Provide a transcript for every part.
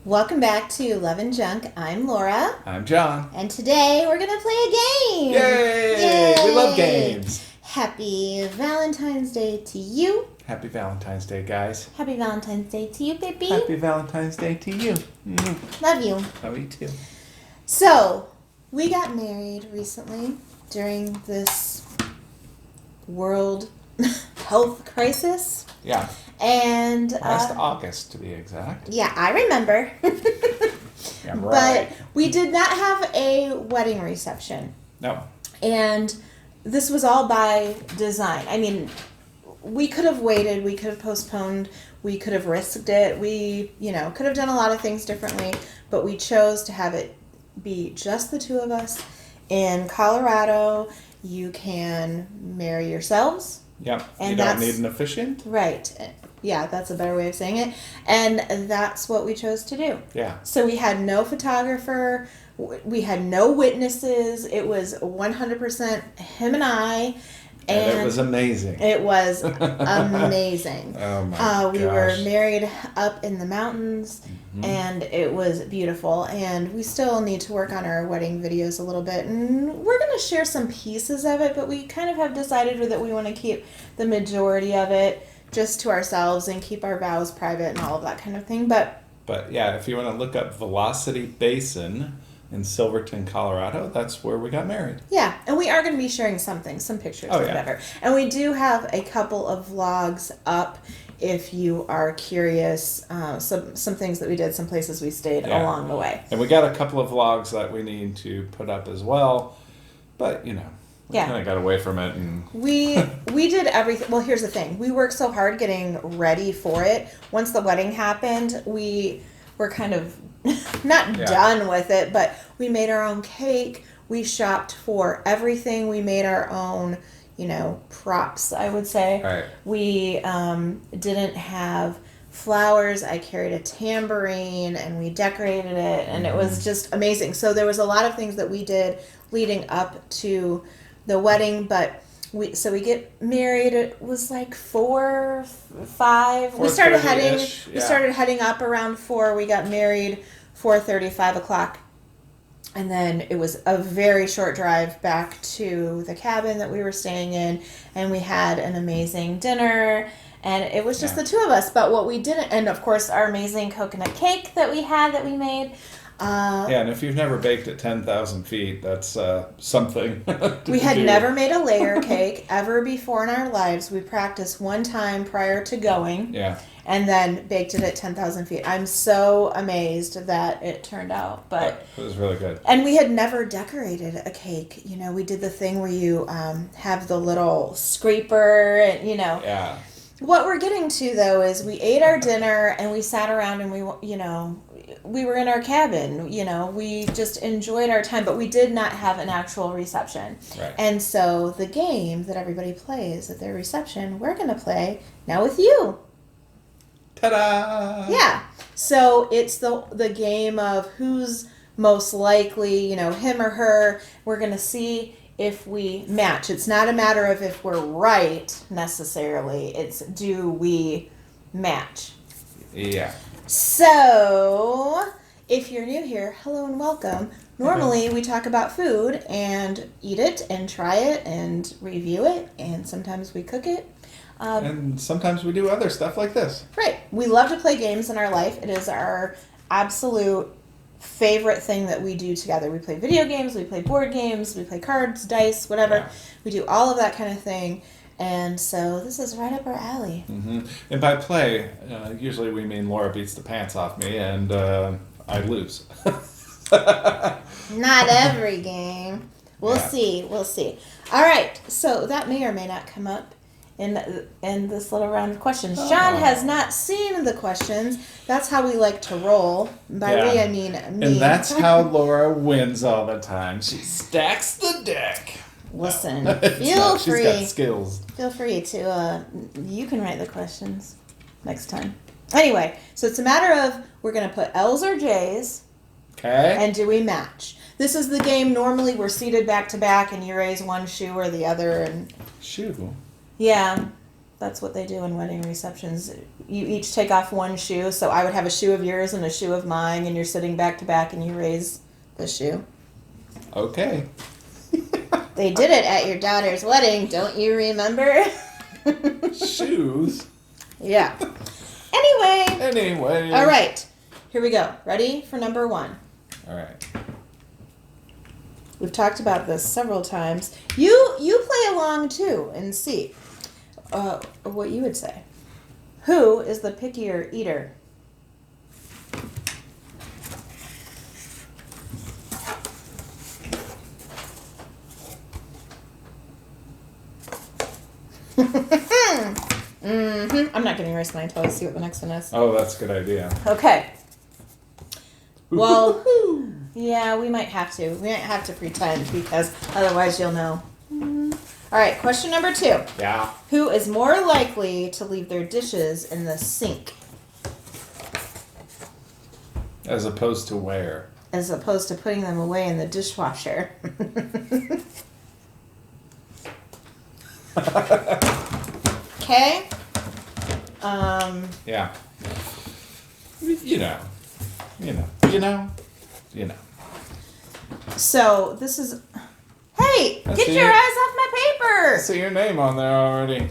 Welcome back to Love and Junk. I'm Laura. I'm John. And today we're going to play a game. Yay! We love games. Happy Valentine's Day to you. Happy Valentine's Day, guys. Happy Valentine's Day to you, baby. Happy Valentine's Day to you. Love you. Love you too. So, we got married recently during this world health crisis. Yeah. And Last August, to be exact. Yeah, I remember. Yeah, right. But we did not have a wedding reception. No. And this was all by design. I mean, we could have waited, we could have postponed, we could have risked it, we, could have done a lot of things differently, but we chose to have it be just the two of us. In Colorado, you can marry yourselves. Yep. And you don't need an officiant. Right. Yeah, that's a better way of saying it. And that's what we chose to do. Yeah. So we had no photographer. We had no witnesses. It was 100% him and I. And it was amazing. It was amazing. Oh my gosh. We were married up in the mountains, and it was beautiful. And we still need to work on our wedding videos a little bit. And we're going to share some pieces of it, but we kind of have decided that we want to keep the majority of it just to ourselves and keep our vows private and all of that kind of thing. But yeah, if you want to look up Velocity Basin in Silverton, Colorado, that's where we got married. Yeah, and we are going to be sharing some pictures, whatever. And we do have a couple of vlogs up if you are curious. Some things that we did, some places we stayed along the way. And we got a couple of vlogs that we need to put up as well, but we kind of got away from it. And we did everything. Well, here's the thing. We worked so hard getting ready for it. Once the wedding happened, we were kind of not done with it, but we made our own cake. We shopped for everything. We made our own, props, I would say. Right. We didn't have flowers. I carried a tambourine and we decorated it, and it was just amazing. So there was a lot of things that we did leading up to the wedding, but we get married. It was like 4, 5. We started heading. Yeah. We started heading up around 4. We got married 4:30, 5 o'clock, and then it was a very short drive back to the cabin that we were staying in, and we had an amazing dinner. And it was just the two of us. But what we didn't, and of course our amazing coconut cake that we made. And if you've never baked at 10,000 feet, that's something. We had never made a layer cake ever before in our lives. We practiced one time prior to going. Yeah. And then baked it at 10,000 feet. I'm so amazed that it turned out. But it was really good. And we had never decorated a cake. We did the thing where you have the little scraper and, Yeah. What we're getting to, though, is we ate our dinner and we sat around and we were in our cabin. We just enjoyed our time, but we did not have an actual reception. Right. And so the game that everybody plays at their reception, we're going to play now with you. Ta-da! Yeah. So it's the game of who's most likely, him or her. We're going to see if we match. It's not a matter of if we're right necessarily. It's do we match? Yeah. So, if you're new here, hello and welcome. Normally we talk about food and eat it and try it and review it, and sometimes we cook it. And sometimes we do other stuff like this. Right. We love to play games in our life. It is our absolute favorite thing that we do together. We play video games, we play board games, we play cards, dice, whatever. Yeah. We do all of that kind of thing. And so this is right up our alley. Mm-hmm. And by play, usually we mean Laura beats the pants off me and I lose. Not every game. We'll see. All right. So that may or may not come up in this little round of questions. John has not seen the questions. That's how we like to roll. By we, I mean me. And that's how Laura wins all the time. She stacks the deck. Listen, feel free. She's got skills. Feel free to, you can write the questions next time. Anyway, so it's a matter of we're going to put L's or J's. Okay. And do we match? This is the game. Normally we're seated back to back and you raise one shoe or the other. And shoe? Yeah. That's what they do in wedding receptions. You each take off one shoe. So I would have a shoe of yours and a shoe of mine, and you're sitting back to back, and you raise the shoe. Okay. They did it at your daughter's wedding. Don't you remember? Shoes. Yeah. Anyway. Anyway. All right. Here we go. Ready for number 1. All right. We've talked about this several times. You play along too and see what you would say. Who is the pickier eater? I'm not getting erased until I see what the next one is. Oh, that's a good idea. Okay. Well, yeah, we might have to. We might have to pretend because otherwise you'll know. All right, question number 2. Yeah. Who is more likely to leave their dishes in the sink As opposed to where? as opposed to putting them away in the dishwasher? Okay. Yeah. You know. So this is. Hey, I get see your it. eyes off my I paper! see your name on there already.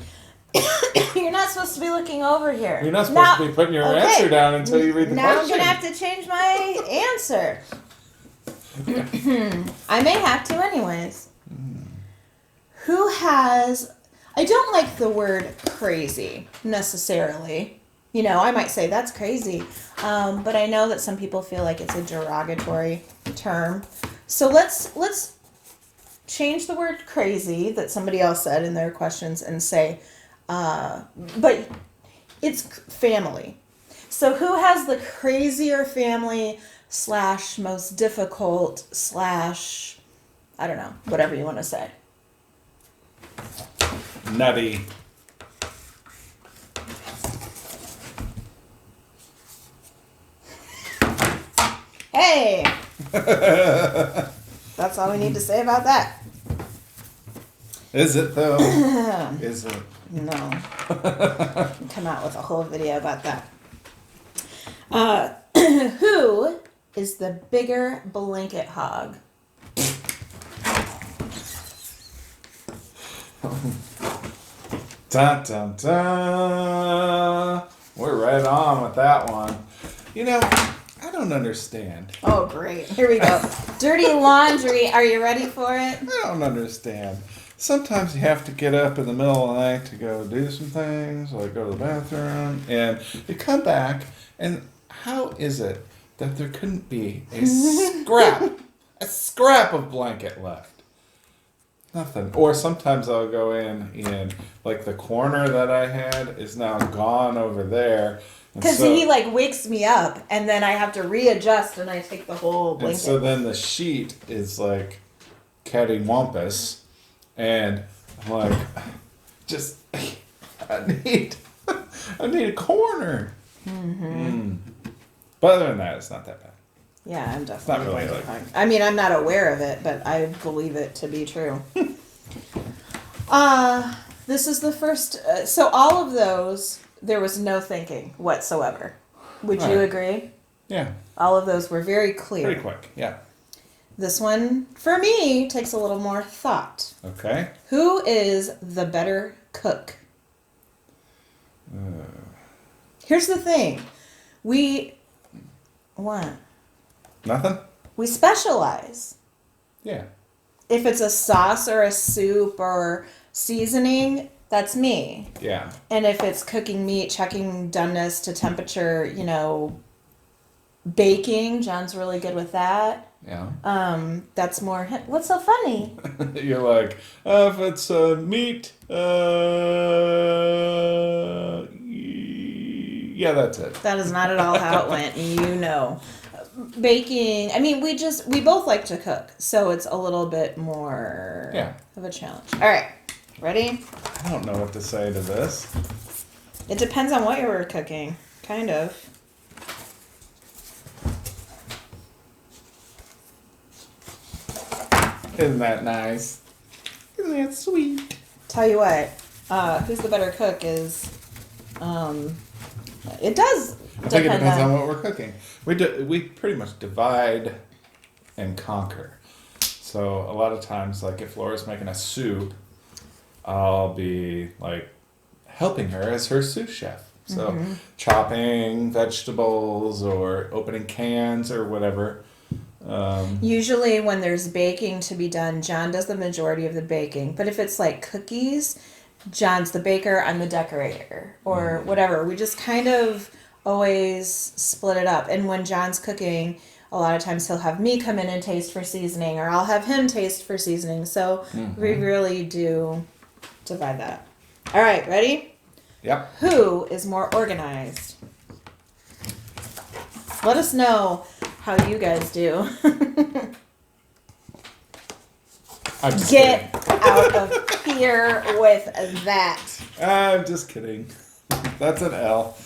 You're not supposed to be looking over here. You're not supposed to be putting your answer down until you read the now question. I'm gonna have to change my answer. I may have to anyways. Who has... I don't like the word crazy necessarily. You know, I might say that's crazy. But I know that some people feel like it's a derogatory term. So let's change the word crazy that somebody else said in their questions and say, but it's family. So who has the crazier family / most difficult / I don't know, whatever you want to say. Nutty. Hey! That's all we need to say about that. Is it though? Is it? No. Come out with a whole video about that. Who is the bigger blanket hog? Dun, dun, dun. We're right on with that one. You know, I don't understand. Oh, great. Here we go. Dirty laundry. Are you ready for it? I don't understand. Sometimes you have to get up in the middle of the night to go do some things, like go to the bathroom, and you come back, and how is it that there couldn't be a scrap of blanket left? Nothing. Or sometimes I'll go in, like the corner that I had is now gone over there. Because he like wakes me up, and then I have to readjust, and I take the whole blanket. And so then the sheet is like cattywampus, and I'm like, just I need a corner. Mm. But other than that, it's not that bad. Yeah, I'm definitely really blanket like- hog. I mean, I'm not aware of it, but I believe it to be true. This is the first. So all of those, there was no thinking whatsoever. Would you Right. agree? Yeah, All of those were very clear. pretty quick. Yeah. This one, for me, takes a little more thought. Okay. Who is the better cook? Here's the thing. What? Nothing? We specialize. Yeah. If it's a sauce or a soup or seasoning, that's me. Yeah. And if it's cooking meat, checking doneness to temperature, baking, John's really good with that. Yeah. That's more what's so funny? You're like, if it's meat, yeah, that's it. That is not at all how it went, Baking, I mean, we both like to cook, so it's a little bit more of a challenge. All right, ready? I don't know what to say to this. It depends on what you were cooking, kind of. Isn't that nice? Isn't that sweet? Tell you what, who's the better cook is, it does I think it depend depends on what we're cooking. We pretty much divide and conquer. So a lot of times, like if Laura's making a soup, I'll be like helping her as her sous chef. So chopping vegetables or opening cans or whatever. Usually when there's baking to be done, John does the majority of the baking. But if it's like cookies, John's the baker, I'm the decorator, or whatever. We just kind of always split it up. And when John's cooking, a lot of times he'll have me come in and taste for seasoning, or I'll have him taste for seasoning. So we really do divide that. All right, ready? Yep. Who is more organized? Let us know how you guys do. I'm just Get kidding. out of here with that. I'm just kidding. That's an L.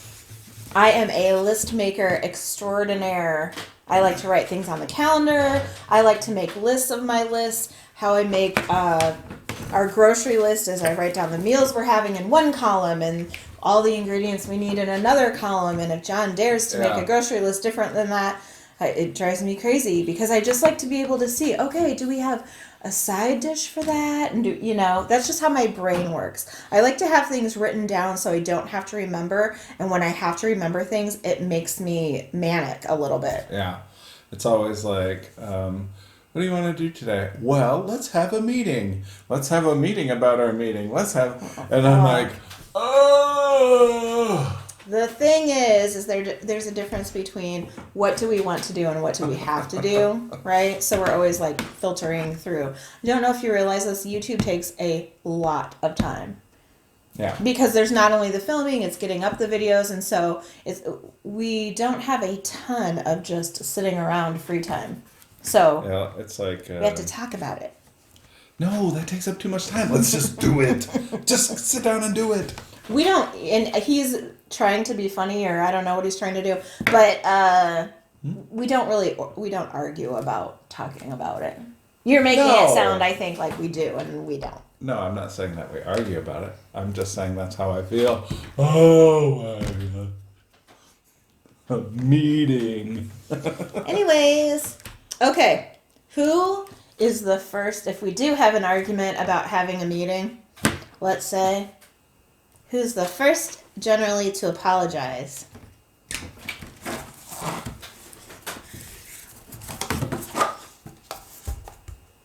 I am a list maker extraordinaire. I like to write things on the calendar. I like to make lists of my lists. How I make our grocery list is I write down the meals we're having in one column and all the ingredients we need in another column. And if John dares to make a grocery list different than that, it drives me crazy because I just like to be able to see, okay, do we have a side dish for that? And that's just how my brain works. I like to have things written down so I don't have to remember. And when I have to remember things, it makes me manic a little bit. Yeah. It's always like, what do you want to do today? Well, let's have a meeting. Let's have a meeting about our meeting. And I'm like, oh. The thing is there's a difference between what do we want to do and what do we have to do, right? So we're always like filtering through. I don't know if you realize this, YouTube takes a lot of time. Yeah. Because there's not only the filming, it's getting up the videos, and so we don't have a ton of just sitting around free time. So Yeah, it's like we have to talk about it. No, that takes up too much time. Let's just do it. Just sit down and do it. We don't, and he's trying to be funny, or I don't know what he's trying to do, but we don't argue about talking about it. You're making it sound, I think, like we do, and we don't. No, I'm not saying that we argue about it. I'm just saying that's how I feel. Oh, a meeting. Anyways, okay. Who is the first, if we do have an argument about having a meeting, let's say, who's the first generally to apologize?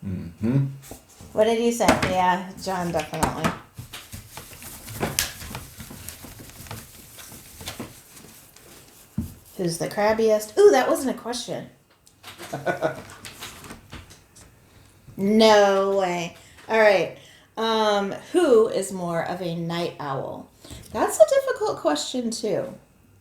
Mm-hmm. What did you say? Yeah, John, definitely. Who's the crabbiest? Ooh, that wasn't a question. No way. All right. Who is more of a night owl? That's a difficult question, too.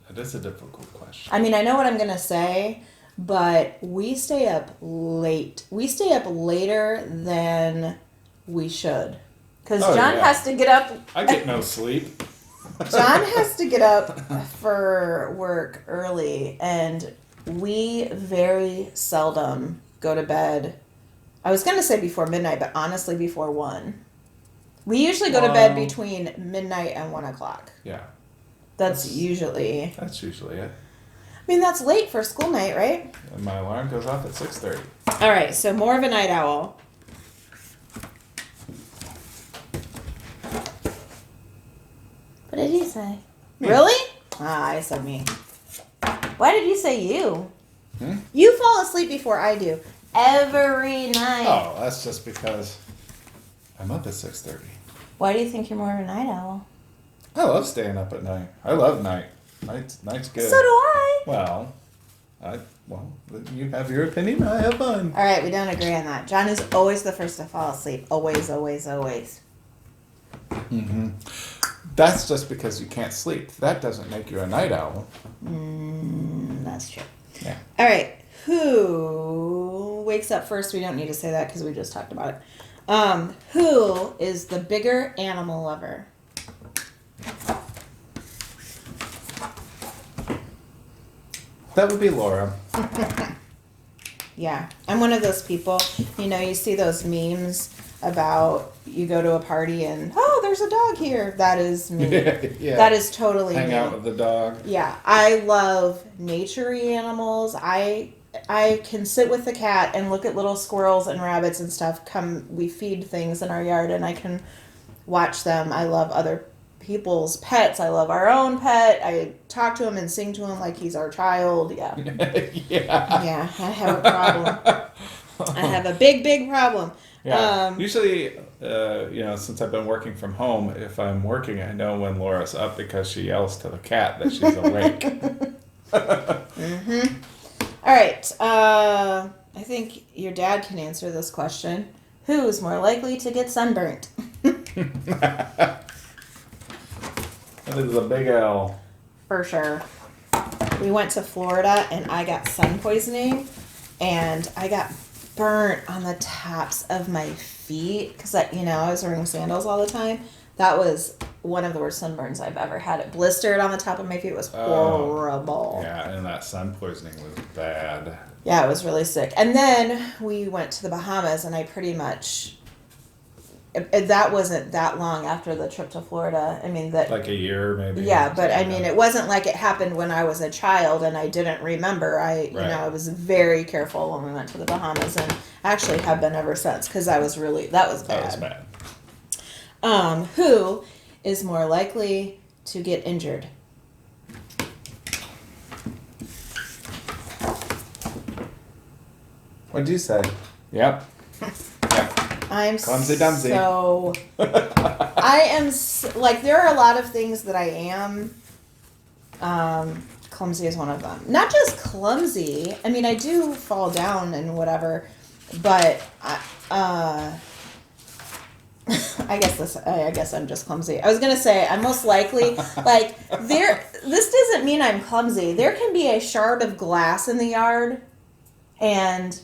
That is a difficult question. I mean, I know what I'm going to say, but we stay up late. We stay up later than we should. Because John has to get up. I get no sleep. John has to get up for work early, and we very seldom go to bed. I was going to say before midnight, but honestly before 1. We usually go to bed between midnight and 1 o'clock. Yeah. That's usually it. I mean, that's late for school night, right? And my alarm goes off at 6:30. All right, so more of a night owl. What did he say? Me. Really? Ah, I said me. Why did you say you? Hmm? You fall asleep before I do. Every night. Oh, that's just because I'm up at 6:30. Why do you think you're more of a night owl? I love staying up at night. I love night. Night's good. So do I. Well, you have your opinion. I have mine. All right, we don't agree on that. John is always the first to fall asleep. Always, always, always. Mm-hmm. That's just because you can't sleep. That doesn't make you a night owl. That's true. Yeah. All right, who wakes up first? We don't need to say that because we just talked about it. Who is the bigger animal lover? That would be Laura. Yeah, I'm one of those people, you see those memes about you go to a party and, oh, there's a dog here. That is me. Yeah. That is totally Hang me. out with the dog. Yeah, I love nature-y animals. I can sit with the cat and look at little squirrels and rabbits and stuff. We feed things in our yard, and I can watch them. I love other people's pets. I love our own pet. I talk to him and sing to him like he's our child. Yeah. Yeah, I have a problem. I have a big problem. Yeah. Usually, since I've been working from home, if I'm working, I know when Laura's up because she yells to the cat that she's awake. Mm-hmm. All right. I think your dad can answer this question. Who's more likely to get sunburnt? That is a big L. For sure. We went to Florida and I got sun poisoning and I got burnt on the tops of my feet because I was wearing sandals all the time. That was one of the worst sunburns I've ever had. It blistered on the top of my feet. It was horrible. Yeah, and that sun poisoning was bad. Yeah, it was really sick. And then we went to the Bahamas and I pretty much... that wasn't that long after the trip to Florida. I mean, that like a year maybe. Yeah, but I mean, it wasn't like it happened when I was a child and I didn't remember. I was very careful when we went to the Bahamas and actually have been ever since because that was bad. That was bad. Who is more likely to get injured? What'd you say? Yep. I'm clumsy dumsy. So I am like there are a lot of things that I am. Clumsy is one of them. Not just clumsy. I mean, I do fall down and whatever, but I guess I'm just clumsy. I was gonna say I'm most likely like there. This doesn't mean I'm clumsy. There can be a shard of glass in the yard, and.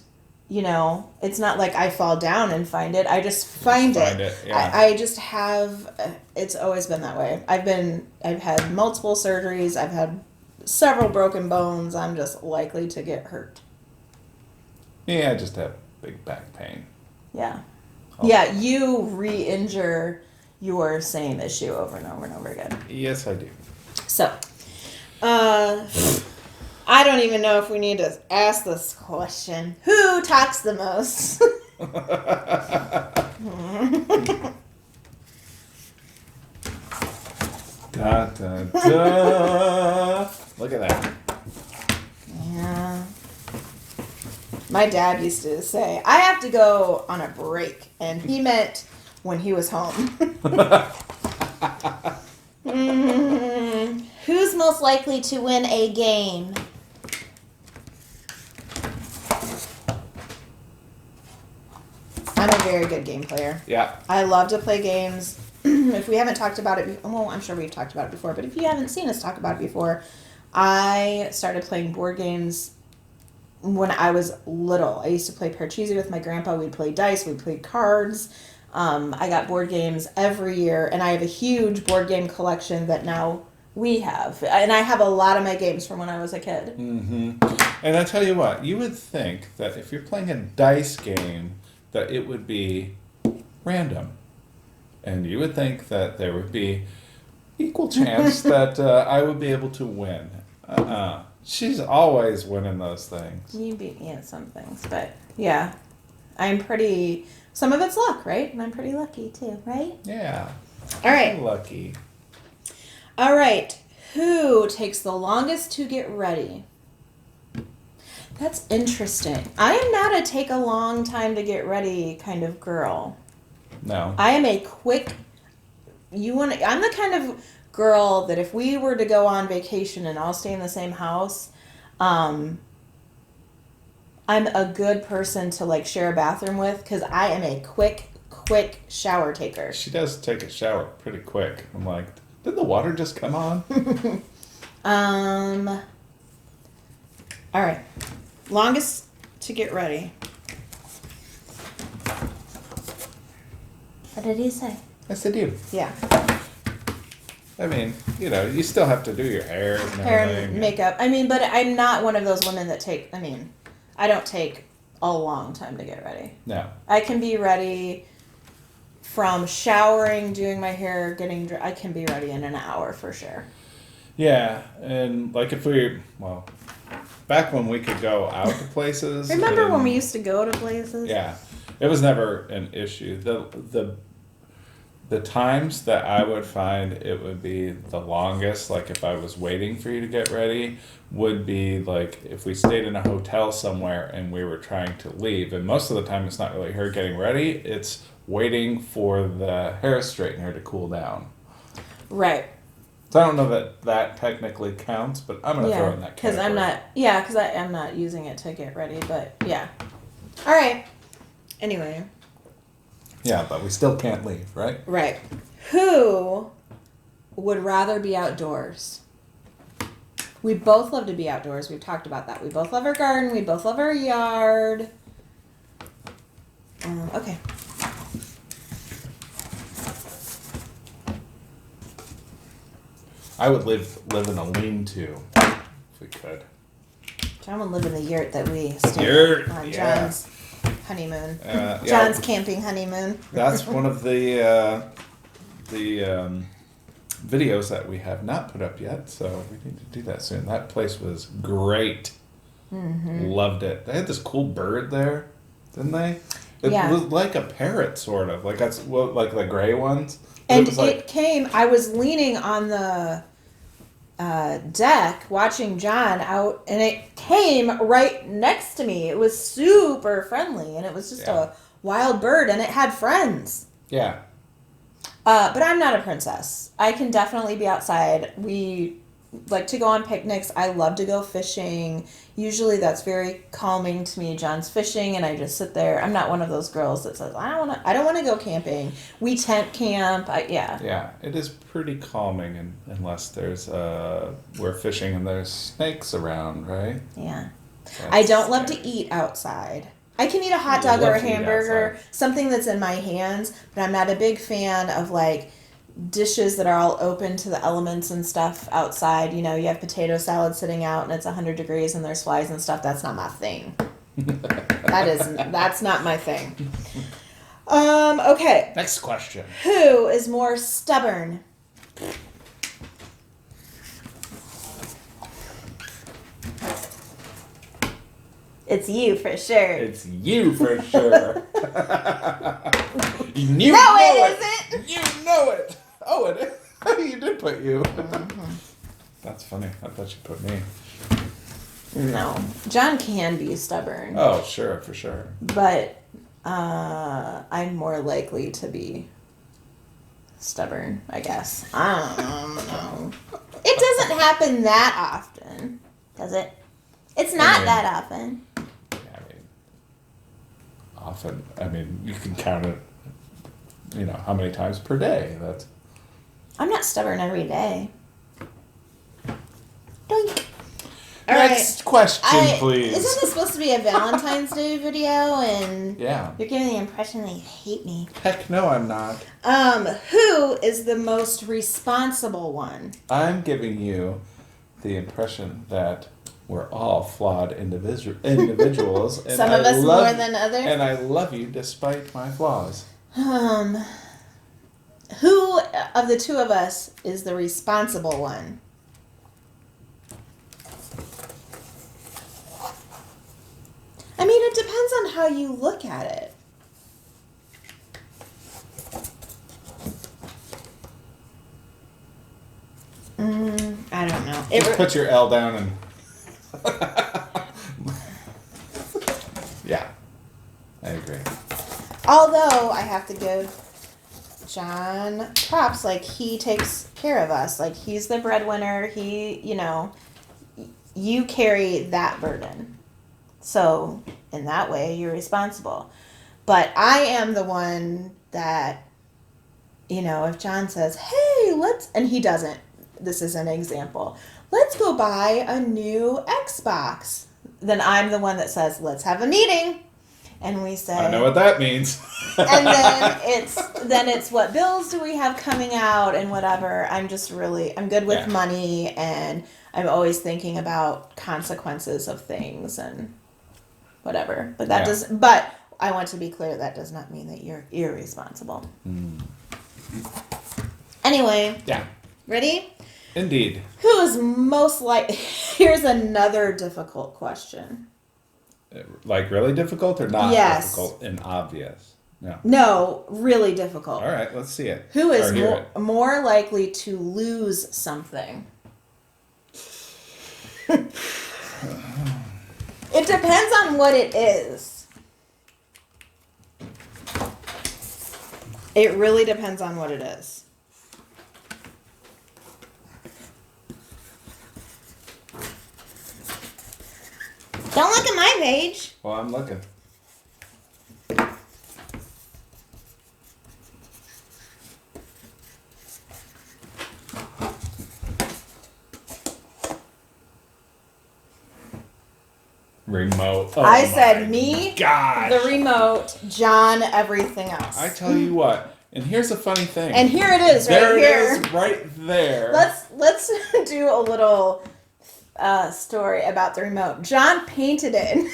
It's not like I fall down and find it. I just find it. Yeah. I just have. It's always been that way. I've had multiple surgeries. I've had several broken bones. I'm just likely to get hurt. Yeah, I just have big back pain. Yeah. Oh. Yeah, you re-injure your same issue over and over and over again. Yes, I do. So, I don't even know if we need to ask this question. Who talks the most? Da, da, da. Look at that. Yeah. My dad used to say, I have to go on a break. And he meant when he was home. Who's most likely to win a game? I'm a very good game player. Yeah. I love to play games. If we haven't talked about it, well, I'm sure we've talked about it before, but if you haven't seen us talk about it before, I started playing board games when I was little. I used to play Parcheesi with my grandpa. We'd play dice. We'd play cards. I got board games every year, and I have a huge board game collection that now we have. And I have a lot of my games from when I was a kid. Mm-hmm. And I tell you what, you would think that if you're playing a dice game, that it would be random. And you would think that there would be equal chance that I would be able to win. She's always winning those things. You beat me at some things, but yeah. Some of it's luck, right? And I'm pretty lucky too, right? Yeah. All right. Lucky. All right. Who takes the longest to get ready? That's interesting. I am not a take a long time to get ready kind of girl. No. I am a quick. I'm the kind of girl that if we were to go on vacation and all stay in the same house, I'm a good person to like share a bathroom with because I am a quick shower taker. She does take a shower pretty quick. I'm like, did the water just come on? All right. Longest to get ready. What did he say? I said you. Yeah. I mean, you still have to do your hair and everything. Hair and makeup. I mean, but I'm not one of those women that I don't take a long time to get ready. No. I can be ready from showering, doing my hair, I can be ready in an hour for sure. Yeah, and like back when we could go out to places. Remember when we used to go to places? Yeah, it was never an issue. The times that I would find it would be the longest, like if I was waiting for you to get ready, would be like if we stayed in a hotel somewhere and we were trying to leave. And most of the time it's not really her getting ready, it's waiting for the hair straightener to cool down. Right. So I don't know that technically counts, but I'm going to throw in that category. Because I'm not using it to get ready, but yeah. All right. Anyway. Yeah, but we still can't leave, right? Right. Who would rather be outdoors? We both love to be outdoors. We've talked about that. We both love our garden. We both love our yard. Okay. I would live in a lean-to if we could. John would live in the yurt that we stayed Yurt, on yeah. John's honeymoon. Yeah. John's camping honeymoon. That's one of the videos that we have not put up yet, so we need to do that soon. That place was great. Mm-hmm. Loved it. They had this cool bird there, didn't they? It was like a parrot, sort of. Like like the gray ones. And it came. I was leaning on the deck watching John out, and it came right next to me. It was super friendly, and it was just a wild bird, and it had friends. Yeah. But I'm not a princess. I can definitely be outside. We like to go on picnics. I love to go fishing. Usually that's very calming to me. John's fishing, and I just sit there. I'm not one of those girls that says, I don't want to go camping. We tent camp. Yeah, it is pretty calming, unless there's we're fishing and there's snakes around, right? Yeah. I don't love to eat outside. I can eat a hot dog or a hamburger, something that's in my hands, but I'm not a big fan of like dishes that are all open to the elements and stuff outside. You know, you have potato salad sitting out and it's 100 degrees and there's flies and stuff. That's not my thing. That's not my thing. Okay. Next question. Who is more stubborn? It's you for sure. It's you for sure. You know it isn't. You know it. Oh, it is. You did put you. Mm-hmm. That's funny. I thought you put me. No. John can be stubborn. Oh, sure, for sure. But I'm more likely to be stubborn, I guess. I don't know. It doesn't happen that often, does it? It's not that often. Often. You can count it, how many times per day. I'm not stubborn every day. Doink. Next question, please. Isn't this supposed to be a Valentine's Day video? And yeah. You're giving the impression that you hate me. Heck no, I'm not. Who is the most responsible one? I'm giving you the impression that we're all flawed individuals. And Some of us more than others. And I love you despite my flaws. Who of the two of us is the responsible one? It depends on how you look at it. I don't know. Just put your L down and... Yeah, I agree. Although I have to give John props, like he takes care of us. Like he's the breadwinner. You carry that burden. So in that way, you're responsible. But I am the one that, if John says, hey, and he doesn't, this is an example, let's go buy a new Xbox. Then I'm the one that says, let's have a meeting. And we say, I know what that means. And then it's what bills do we have coming out and whatever. I'm good with money, and I'm always thinking about consequences of things and whatever. But I want to be clear, that does not mean that you're irresponsible. Anyway. Yeah. Ready? Indeed. Who is most like... Here's another difficult question. Like really difficult or not Yes. difficult and obvious? No. No, really difficult. All right, let's see it. Who is Or hear it. more likely to lose something? It depends on what it is. It really depends on what it is. Don't look at my page. Well, I'm looking. Remote. Oh, I said my me, gosh. the remote, John, everything else. I tell you what, and here's a funny thing. And here it is, right there here. it is, right there. Let's do a little story about the remote. John painted it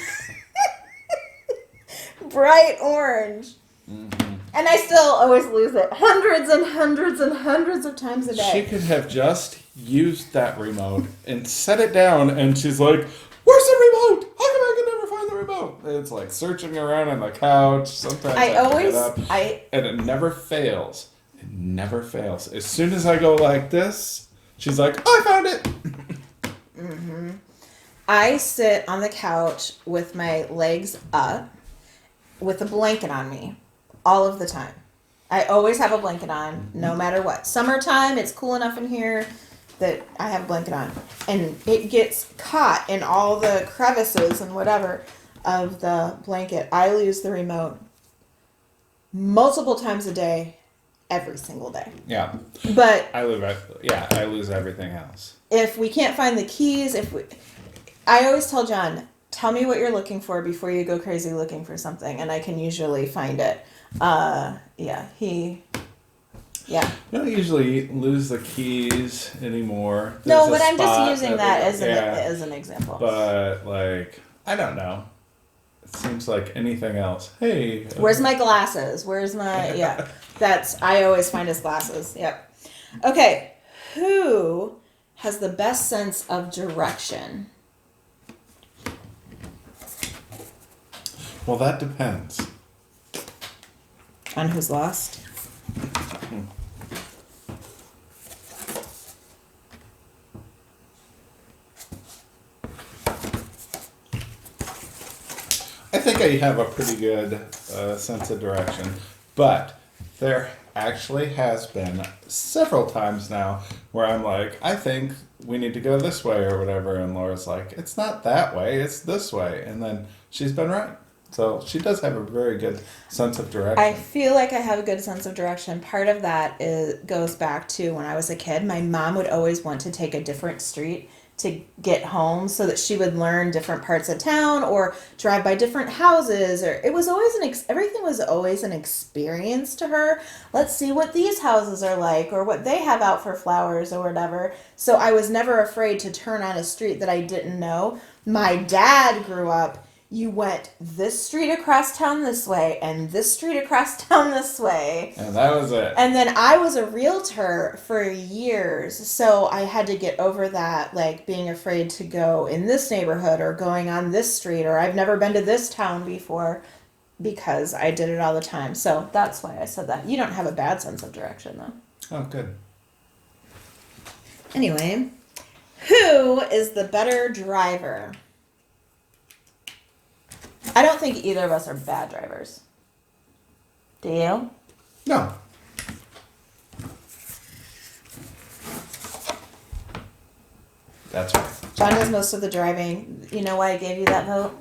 bright orange. Mm-hmm. And I still always lose it hundreds and hundreds and hundreds of times a day. She could have just used that remote and set it down, and she's like, "Where's the remote? How come I can never find the remote?" It's like searching around on the couch. Sometimes I always get up, and it never fails. It never fails. As soon as I go like this, she's like, "I found it." Mm-hmm. I sit on the couch with my legs up, with a blanket on me, all of the time. I always have a blanket on, no matter what. Summertime, it's cool enough in here that I have a blanket on. And it gets caught in all the crevices and whatever of the blanket. I lose the remote multiple times a day, every single day. Yeah. But I lose everything else. if we can't find the keys, I always tell John, tell me what you're looking for before you go crazy looking for something, and I can usually find it. You don't usually lose the keys anymore. No, There's but a I'm just spot using that as an example. But, like, I don't know. It seems like anything else. Hey. Where's my glasses? Where's my... Yeah. I always find his glasses. Yep. Okay. Who has the best sense of direction? Well, that depends. On who's lost? I think I have a pretty good sense of direction, but there actually has been several times now where I'm like, I think we need to go this way or whatever, and Laura's like, it's not that way, it's this way, and then she's been right. So she does have a very good sense of direction. I feel like I have a good sense of direction. Part of that goes back to when I was a kid. My mom would always want to take a different street to get home so that she would learn different parts of town or drive by different houses. Or it was always everything was always an experience to her. Let's see what these houses are like or what they have out for flowers or whatever. So I was never afraid to turn on a street that I didn't know. My dad grew up. You went this street across town this way and this street across town this way. And that was it. And then I was a realtor for years. So I had to get over that, like being afraid to go in this neighborhood or going on this street or I've never been to this town before because I did it all the time. So that's why I said that. You don't have a bad sense of direction though. Oh, good. Anyway, who is the better driver? I don't think either of us are bad drivers. Do you? No. That's right. John does most of the driving. You know why I gave you that vote?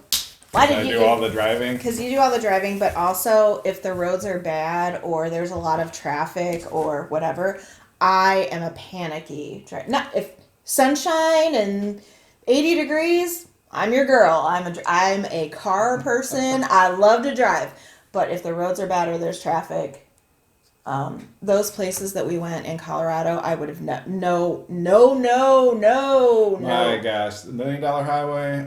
Why did I you do all the driving? Because you do all the driving, but also if the roads are bad or there's a lot of traffic or whatever, I am a panicky driver. Not if sunshine and 80 degrees. I'm your girl. I'm a car person. I love to drive. But if the roads are bad or there's traffic, those places that we went in Colorado, I would have no. My gosh, the $1 Million Highway?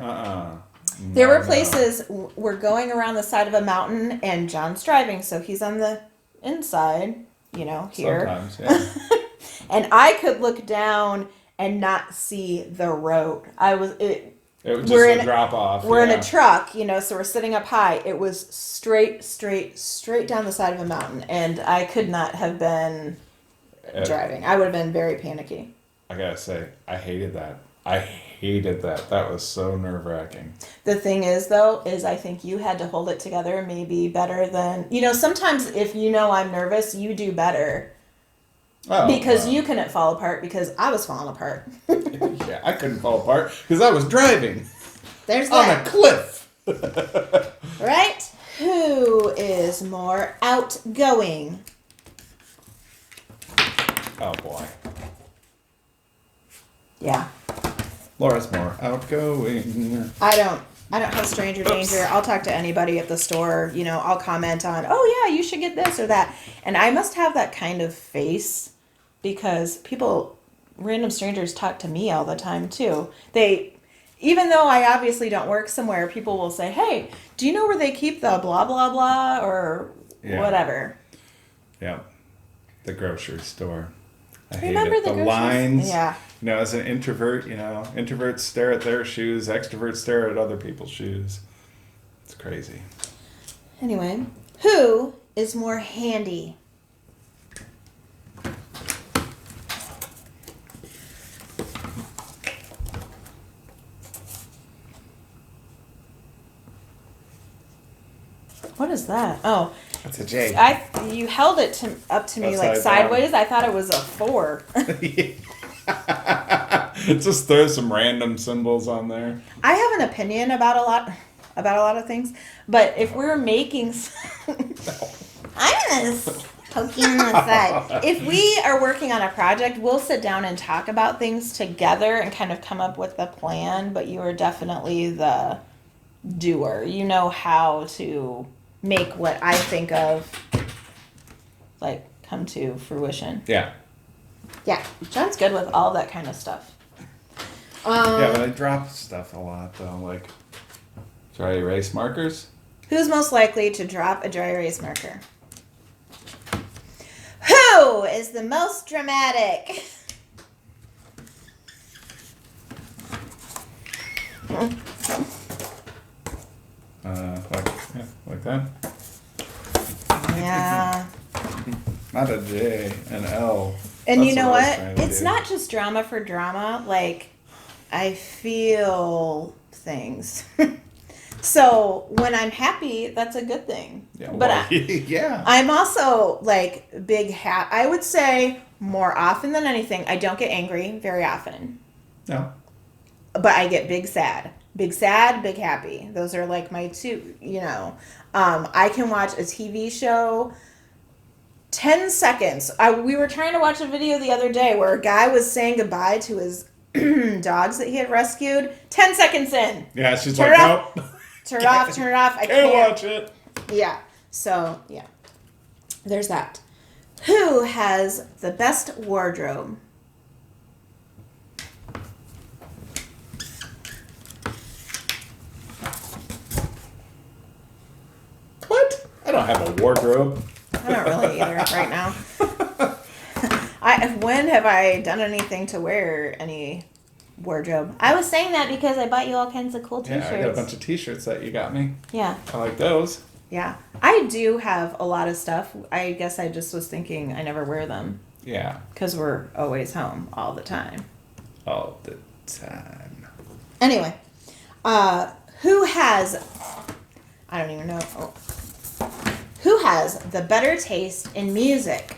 There were No. places we're going around the side of a mountain, and John's driving, so he's on the inside, here. Sometimes, yeah. And I could look down and not see the road. It was just We're a in- drop off. We're in a truck, so we're sitting up high. It was straight down the side of a mountain, and I could not have been driving. I would have been very panicky. I gotta say, I hated that. That was so nerve-wracking. The thing is, though, I think you had to hold it together maybe better than... sometimes if I'm nervous, you do better. Oh, because you couldn't fall apart because I was falling apart. Yeah, I couldn't fall apart because I was driving There's on that. a cliff. Right? Who is more outgoing? Oh, boy. Yeah. Laura's more outgoing. I don't have stranger danger. I'll talk to anybody at the store. I'll comment on, oh yeah, you should get this or that. And I must have that kind of face because random strangers talk to me all the time too. Even though I obviously don't work somewhere, people will say, hey, do you know where they keep the blah, blah, blah or whatever? Yeah. The grocery store. I hate Remember it. the The grocery- lines. Yeah. As an introvert, introverts stare at their shoes, extroverts stare at other people's shoes. It's crazy. Anyway, who is more handy? What is that? Oh, That's a J. you held it up to me like Upside down. sideways. I thought it was a 4. Just throw some random symbols on there. I have an opinion about a lot of things, but if we're making, I'm just poking on the side. If we are working on a project, we'll sit down and talk about things together and kind of come up with a plan. But you are definitely the doer. You know how to make what I think of come to fruition. Yeah. Yeah, John's good with all that kind of stuff. Yeah, but I drop stuff a lot, though. Like, dry erase markers. Who's most likely to drop a dry erase marker? Who is the most dramatic? Like that. Yeah. Not a J, an L. And That's you know I was what? trying to It's do. not just drama for drama. I feel things. So when I'm happy, that's a good thing. Yeah, But well, yeah. I'm also I would say more often than anything, I don't get angry very often. No. But I get big sad, big happy. Those are my two, I can watch a TV show 10 seconds. We were trying to watch a video the other day where a guy was saying goodbye to his dogs that he had rescued. 10 seconds in. Yeah, she's Turn like, it off. nope. Turn it off. I Can't can't. watch it. Yeah. So, yeah. There's that. Who has the best wardrobe? What? I don't have a wardrobe. I don't really either right now. When have I done anything to wear any wardrobe? I was saying that because I bought you all kinds of cool t-shirts. Yeah, I got a bunch of t-shirts that you got me. Yeah. I like those. Yeah. I do have a lot of stuff. I guess I just was thinking I never wear them Yeah. because we're always home all the time. All the time. Anyway, who has... I don't even know. Oh. Who has the better taste in music?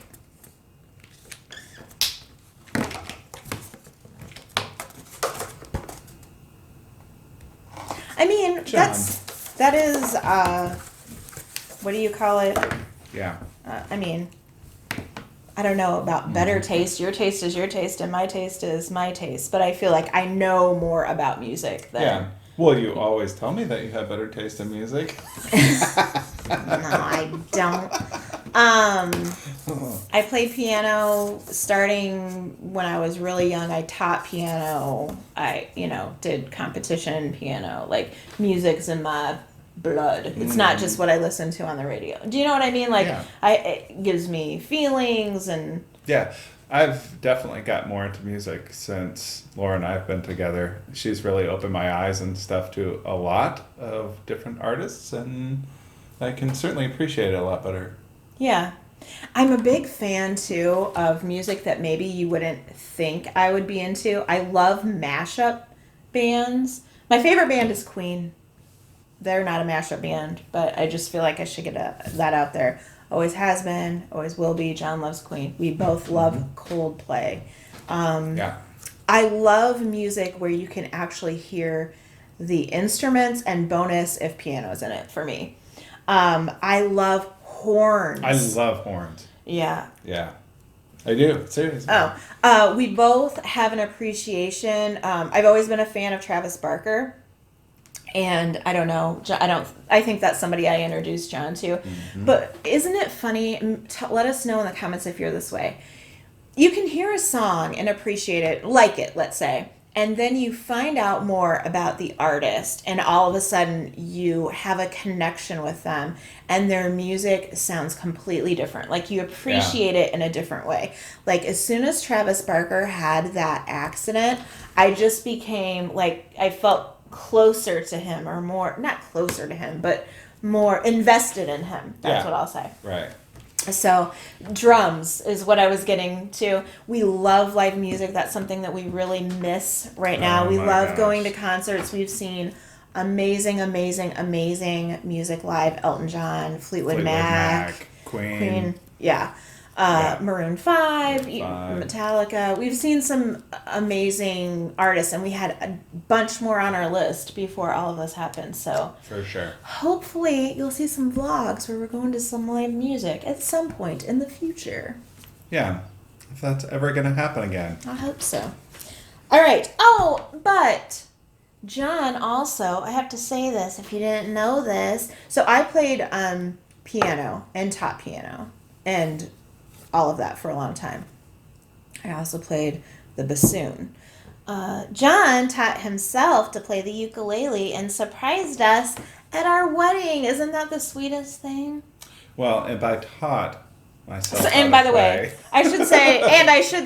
I mean, John. that is, what do you call it? Yeah. I don't know about better taste. Your taste is your taste and my taste is my taste. But I feel like I know more about music than... Yeah. Well, you always tell me that you have better taste in music. No, I don't. I played piano starting when I was really young. I taught piano. I, did competition piano. Like, music's in my blood. It's not just what I listen to on the radio. Do you know what I mean? Like, Yeah. it gives me feelings and... Yeah, I've definitely got more into music since Laura and I have been together. She's really opened my eyes and stuff to a lot of different artists, and I can certainly appreciate it a lot better. Yeah. I'm a big fan, too, of music that maybe you wouldn't think I would be into. I love mashup bands. My favorite band is Queen. They're not a mashup band, but I just feel like I should get that out there. Always has been, always will be. John loves Queen. We both love Coldplay. Yeah. I love music where you can actually hear the instruments, and bonus if piano's in it for me. I love horns. I love horns. Yeah. Yeah. I do, seriously. We both have an appreciation. I've always been a fan of Travis Barker. And I don't know, I think that's somebody I introduced John to. Mm-hmm. But isn't it funny? Let us know in the comments if you're this way. You can hear a song and appreciate it, like it, let's say, and then you find out more about the artist, and all of a sudden you have a connection with them, and their music sounds completely different. Like, you appreciate it in a different way. Like, as soon as Travis Barker had that accident, I just became, like, I felt closer to him, or more, not closer to him, but more invested in him. That's what I'll say. Right. So, drums is what I was getting to. We love live music. That's something that we really miss right now. We love going to concerts. We've seen amazing music live. Elton John, Fleetwood Mac, Queen. Yeah. Maroon 5, Metallica. We've seen some amazing artists, and we had a bunch more on our list before all of this happened. So for sure, hopefully you'll see some vlogs where we're going to some live music at some point in the future. Yeah, if that's ever going to happen again. I hope so. All right. Oh, but John also, I have to say this if you didn't know this. So I played piano and taught piano and all of that for a long time. I also played the bassoon. John taught himself to play the ukulele and surprised us at our wedding. Isn't that the sweetest thing? Well, and by taught myself. And by the way, I should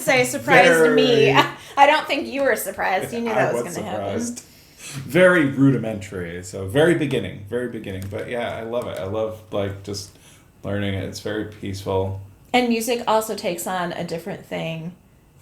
say surprised me. I don't think you were surprised. You knew that was going to happen. Very rudimentary. So very beginning. But yeah, I love it. I love just learning it. It's very peaceful. And music also takes on a different thing.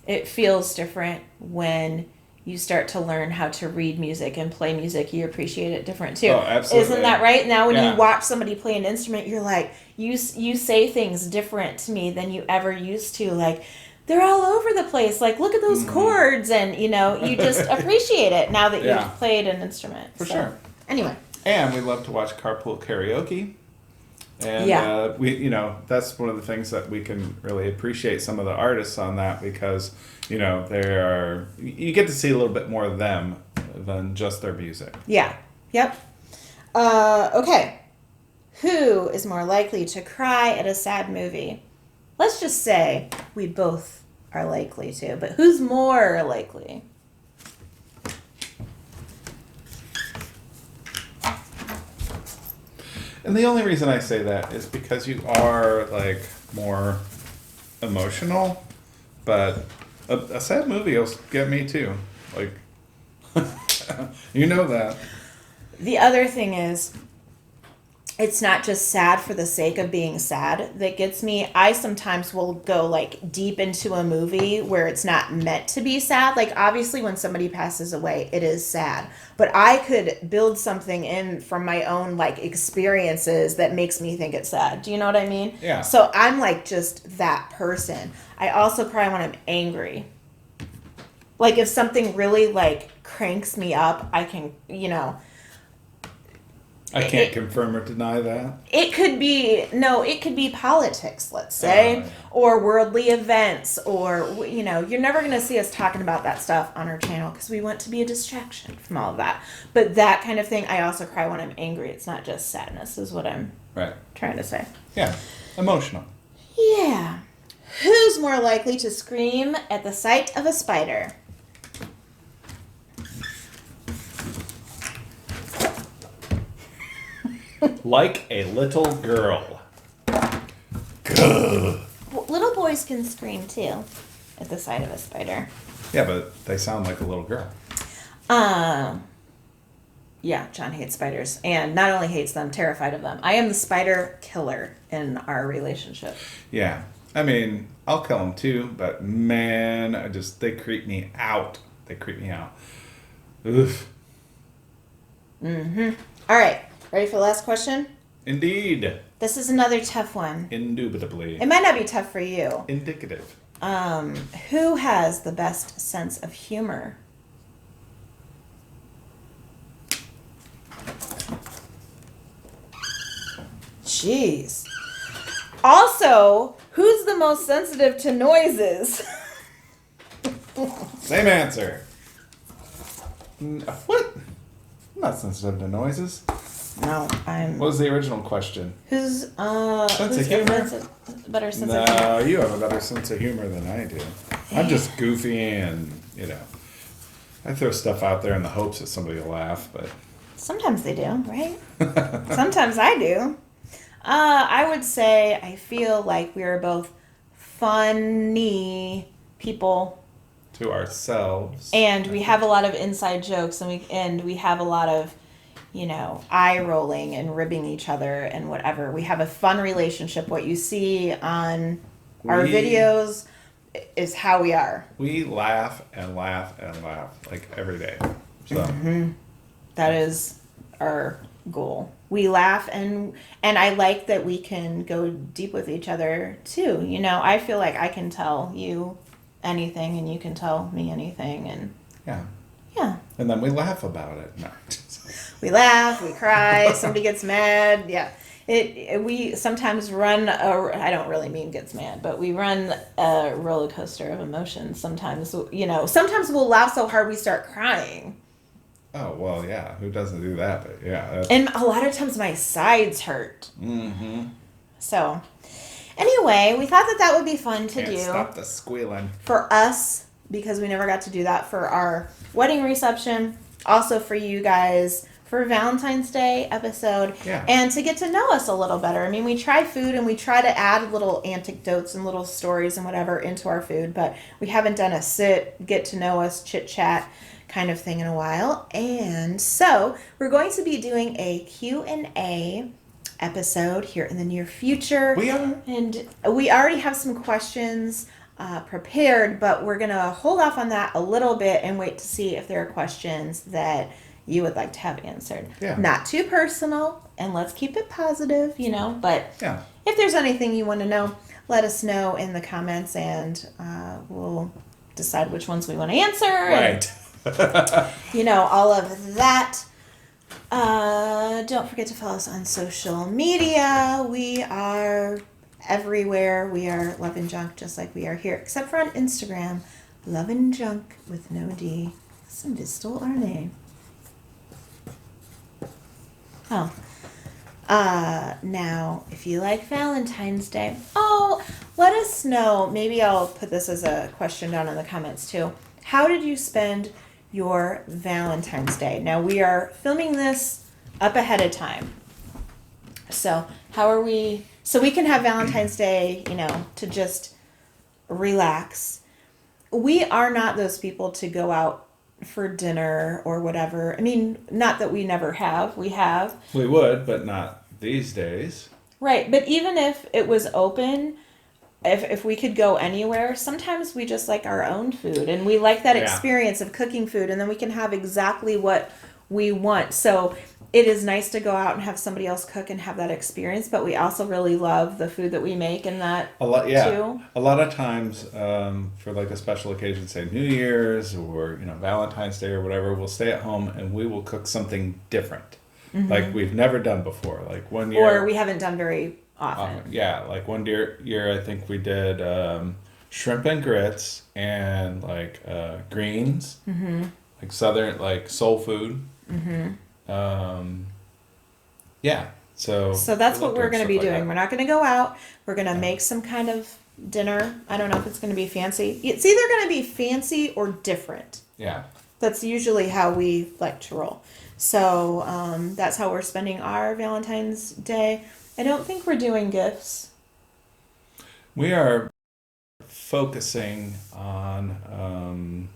It feels different when you start to learn how to read music and play music. You appreciate it different too. Oh, absolutely. Isn't that right? Now when you watch somebody play an instrument, you're like, you say things different to me than you ever used to. Like, they're all over the place. Like, look at those chords. And, you just appreciate it now that you've played an instrument. For sure. Anyway. And we love to watch carpool karaoke. And we, that's one of the things that we can really appreciate some of the artists on that, because, you get to see a little bit more of them than just their music. Yeah. Yep. Okay. Who is more likely to cry at a sad movie? Let's just say we both are likely to, but who's more likely? And the only reason I say that is because you are, more emotional, but a sad movie will get me too. You know that. The other thing is, it's not just sad for the sake of being sad that gets me. I sometimes will go deep into a movie where it's not meant to be sad. Obviously when somebody passes away, it is sad. But I could build something in from my own experiences that makes me think it's sad. Do you know what I mean? Yeah. So I'm just that person. I also cry when I'm angry. If something really cranks me up, I can, I can't confirm or deny that. It could be politics, let's say, or worldly events, or, you're never going to see us talking about that stuff on our channel because we want to be a distraction from all of that. But that kind of thing, I also cry when I'm angry. It's not just sadness, is what I'm trying to say. Yeah, emotional. Yeah. Who's more likely to scream at the sight of a spider? Like a little girl. Gah. Little boys can scream too at the sight of a spider. Yeah, but they sound like a little girl. Yeah, John hates spiders, and not only hates them, terrified of them. I am the spider killer in our relationship. Yeah. I mean, I'll kill them too, but man, they creep me out. They creep me out. Oof. Mm-hmm. All right, ready for the last question? Indeed. This is another tough one. Indubitably. It might not be tough for you. Indicative. Who has the best sense of humor? Jeez. Also, who's the most sensitive to noises? Same answer. What? I'm not sensitive to noises. No, I'm. What was the original question? Who's Sense who's of humor? better sense of humor? No, you have a better sense of humor than I do. I'm just goofy and, I throw stuff out there in the hopes that somebody will laugh, but... Sometimes they do, right? Sometimes I do. I would say I feel like we are both funny people. To ourselves. And we have a lot of inside jokes, and we have a lot of, eye rolling and ribbing each other and whatever. We have a fun relationship. What you see on our videos is how we are. We laugh and laugh and laugh, like, every day. So. That is our goal. We laugh, and I like that we can go deep with each other too. I feel like I can tell you anything and you can tell me anything, and yeah. And then we laugh about it. No. We laugh, we cry, somebody gets mad. Yeah. We sometimes run I don't really mean gets mad, but we run a roller coaster of emotions. Sometimes, sometimes we'll laugh so hard we start crying. Oh, well, yeah. Who doesn't do that? But yeah. And a lot of times my sides hurt. Mm-hmm. So, anyway, we thought that would be fun to do. Stop the squealing. For us, because we never got to do that for our wedding reception. Also for you guys for Valentine's Day episode. Yeah. And to get to know us a little better. I mean, we try food and we try to add little anecdotes and little stories and whatever into our food, but we haven't done a get to know us, chit chat kind of thing in a while. And so we're going to be doing a Q&A episode here in the near future. We are. And we already have some questions prepared, but we're going to hold off on that a little bit and wait to see if there are questions that you would like to have answered. Yeah. Not too personal, and let's keep it positive, but Yeah. if there's anything you want to know, let us know in the comments, and we'll decide which ones we want to answer. Right. And, all of that. Don't forget to follow us on social media. We are everywhere. We are Love and Junk, just like we are here, except for on Instagram. Love and Junk with no D. Somebody stole our name. Oh. Now, if you like Valentine's Day, let us know. Maybe I'll put this as a question down in the comments too. How did you spend your Valentine's Day? Now, we are filming this up ahead of time. So, so we can have Valentine's Day, to just relax. We are not those people to go out for dinner or whatever. I mean, not that we never have. We have. We would, but not these days. Right. But even if it was open, if we could go anywhere, sometimes we just like our own food. And we like that experience of cooking food. And then we can have exactly what we want. So it is nice to go out and have somebody else cook and have that experience. But we also really love the food that we make and that too. A lot of times for like a special occasion, say New Year's or Valentine's Day or whatever, we'll stay at home and we will cook something different. Mm-hmm. Like we've never done before. Like one year. Or we haven't done very often. Like one year I think we did shrimp and grits and like greens, like southern, like soul food. Mm-hmm. So that's we what love we're going to stuff be like doing. that. We're not going to go out. We're going to make some kind of dinner. I don't know if it's going to be fancy. It's either going to be fancy or different. Yeah. That's usually how we like to roll. So that's how we're spending our Valentine's Day. I don't think we're doing gifts. We are focusing on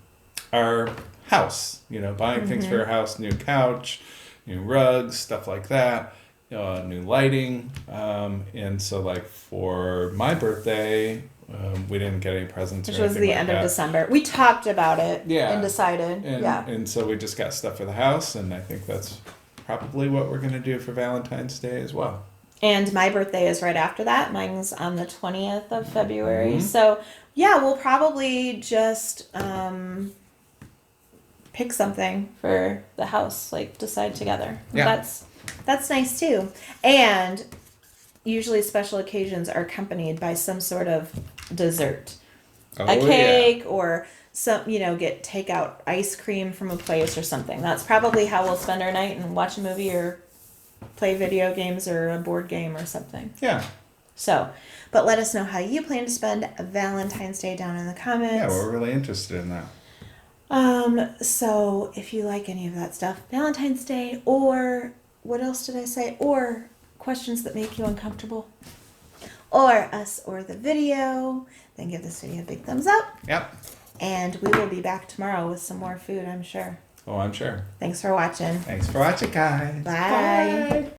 our house, buying things for our house, new couch, new rugs, stuff like that, new lighting. And so, like, for my birthday, we didn't get any presents. Which or was anything the like end that. of December. We talked about it and decided. And so we just got stuff for the house, and I think that's probably what we're going to do for Valentine's Day as well. And my birthday is right after that. Mine's on the 20th of February. Mm-hmm. So, yeah, we'll probably just pick something for the house, like decide together. Yeah. That's nice too. And usually special occasions are accompanied by some sort of dessert. A cake or some, get takeout ice cream from a place or something. That's probably how we'll spend our night and watch a movie or play video games or a board game or something. Yeah. So, but let us know how you plan to spend Valentine's Day down in the comments. Yeah, we're really interested in that. So if you like any of that stuff, Valentine's Day, or what else did I say? Or questions that make you uncomfortable, or us or the video, then give this video a big thumbs up. Yep. And we will be back tomorrow with some more food, I'm sure. Oh, I'm sure. Thanks for watching. Thanks for watching, guys. Bye. Bye.